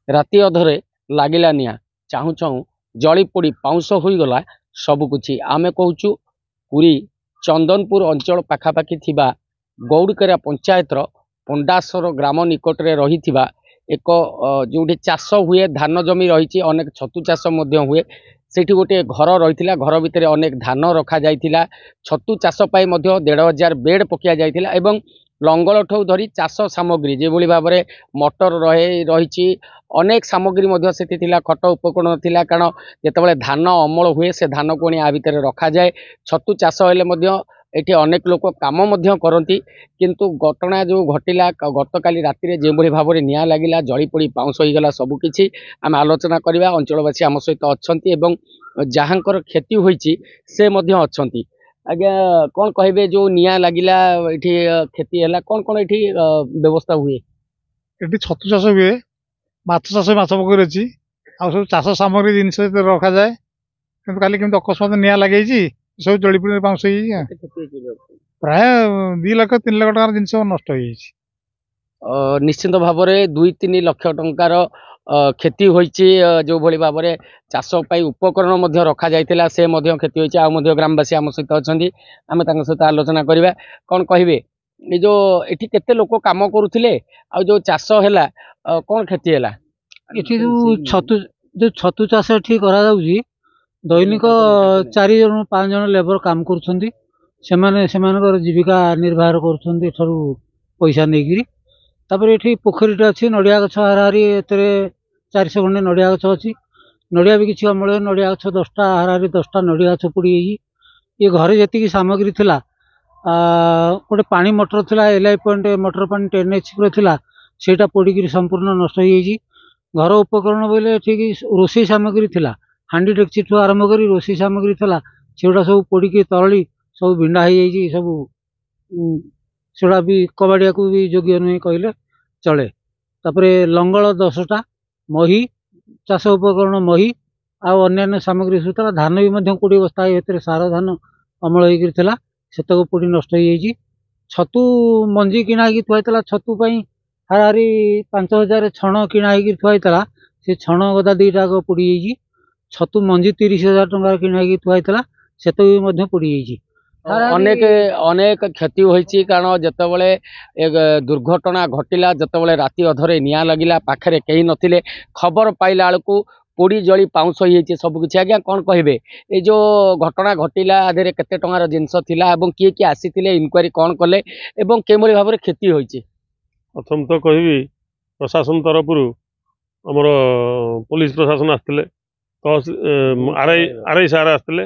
राति अधरे लागिला निया चाहू चाहू जली पोड़ी पाउंस होईगला सबकुछि। आमे कहूचु पुरी चंदनपुर अंचल पाखापाखि थिबा गौड़केरा पंचायतर पंडासर ग्राम निकट रे रहिथिबा एक जोठी चाष हुए धान जमी रही अनेक छतु चाष हुए सेठी गोटे घर रही घर भितर अनेक धान रखा जाइथिला छतु चाष पाई 1500 बेड पकिया जाइथिला एवं लंगल ठू धरी चाष सामग्री जो भाव में मटर रही अनेक सामग्री से खट उपकरण थिला कारण जितेबाला धान अमल हुए से धान को आ भितर रखा जाए छतु चाष हेले एठी अनेक लोक काम करती किंतु घटना जो घटिला गत काली राति जो भाव में निया लगिला जली पोड़ी पाउंस होईगला सबकिछि आम आलोचना करवा अंचलवासी आम सहित अच्छी एवं जहाँकर क्षति होईछि से मध्य अच्छी। आज्ञा कौन कहे जो निया लगिला एठी क्षति है कौन कौन एठी व्यवस्था हुए? एठी छतु चाष हुए माछ चाष माछ पोखरी अच्छी आ सब चाष सामग्री जिनस रखा जाए किंतु काली केमती अकस्मात निया लगे सब जड़ी पोड़ी पाउंस प्राय 2 लाख 3 लाख टंकार जिनस नष्ट हो निश्चित भाव में 2-3 लाख टंकार क्षति होईची जो भली भाव में चाष पाई उपकरण रखा जाइतिला से क्षति होईची आ ग्रामवासी आम सहित अच्छी आम सहित आलोचना करवा कौन कहे ये जो एठी केते लोक काम करुथिले आ जो चाष हैला कौन क्षति हैला? एठी जो छतु चाष एठी करा जाउची दैनिक 4 जन 5 जन लेबर काम करुछंती सेमानकर जीविका निर्वाह करुछंती एठरू पैसा नेगिरी तापर एठी पोखरीटा अच्छी नड़िया गछ हाराहारी एतरे 400 खंडे नड़िया गछ अच्छी नड़िया भी किसी अमल नड़िया गछ 10टा हाराहारी 10टा नड़िया गछ पोड़ी ये घरे जी सामग्री थिला गोटे पानी मोटर थिला LI पॉइंट मोटर पानी 10 HP थिला सेटा पोड़ी संपूर्ण नष्ट हो जाइए। घर उपकरण बोले ठीक रोषे सामग्री थिला हांडी डेक्ची ठू आरंभ कर रोषे सामग्री थिला सेटा सब पोड़ी तरली सब भिंडा हो जाइए सब सेटा भी कबाड़िया को भी योग्य नुहे कहले चले। तापर लंगल 10टा मही चाष उपकरण मही आन्य सामग्री सुतला धान भी 20 बस्ता भर सार धान अमल होता से पोड़ी नष्ट हो छतु मंजी किना थुआई छतु हाराहारी 5000 छण किना थुआई से छण गदा 2टा पोड़ी छतु मंजी 30,000 टंका किना थुआई से पोड़ी अनेक अनेक क्षति होईची कारण जतबले एक दुर्घटना घटिला जतबले राति अधरे निया लगिला पाखरे कहीं नथिले खबर पाइला बेलू पोड़ी जली पाउंस होईची सब किछि। आज्ञा कौन कहे ये जो घटना घटिला आधे केते टंकार जिनस थिला एवं किए किए आसीथिले इनक्वारी कौन कले एवं केमोली भाव में क्षति होईची? प्रथम तो कहबी प्रशासन तरफ आमर पुलिस प्रशासन आसते तो आरआई सार आसते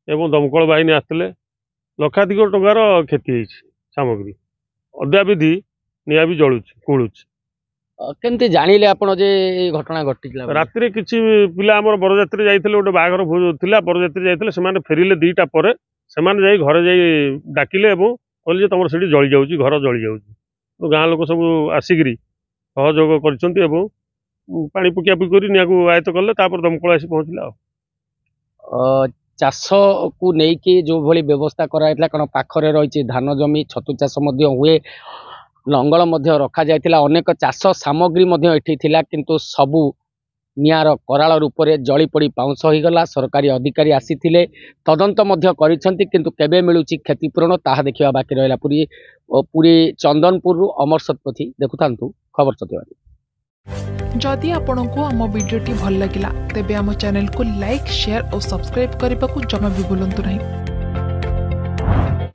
एवं दमकल बाहिनी आसते लक्षाधिक टंकार क्षति होईची सामग्री अद्याविधि निया भी जलुची कुलुची। केमती जानिले आपण जे घटना घटिला? राति किसी पिला आमर बरजात्री जाइथिले गोटे बाहागर भोज थिला बरजात्री जाइथिले सेमाने फेरिले 2टा परे सेमाने जाई घरे जाई डाकिले एवं कहले जे तमर सेठी जळी जाउची घर जळी जाउची तो गाँ लोक सब आसिकरी सहयोग करछंती एवं पानी पुकिया पुकी करी निया को आयत्त कले तापर दमकल आसी पहुँचला। चाष को लेकिन जो भली व्यवस्था कराइला कारण पाखरे रही धान जमी छतु चाष हुए लंगल रखा जाइतिला अनेक चाष सामग्री एठी थिला किंतु सबू नियार कराल रूप में जली पोड़ी पाउंस होईगला। सरकारी अधिकारी आसीथिले तदंत करिसेंती किंतु केबे मिलुची क्षतिपूरण ताहा देखिबा बाकी रहिला। पूरी चंदनपुर अमर सतपथी देखुथांतु खबर सत्यवादी। जदि आपंक आम भिडी भल लगा तेब आम चैनल को लाइक शेयर और सब्सक्राइब करने को जमा भी भूलु नहीं।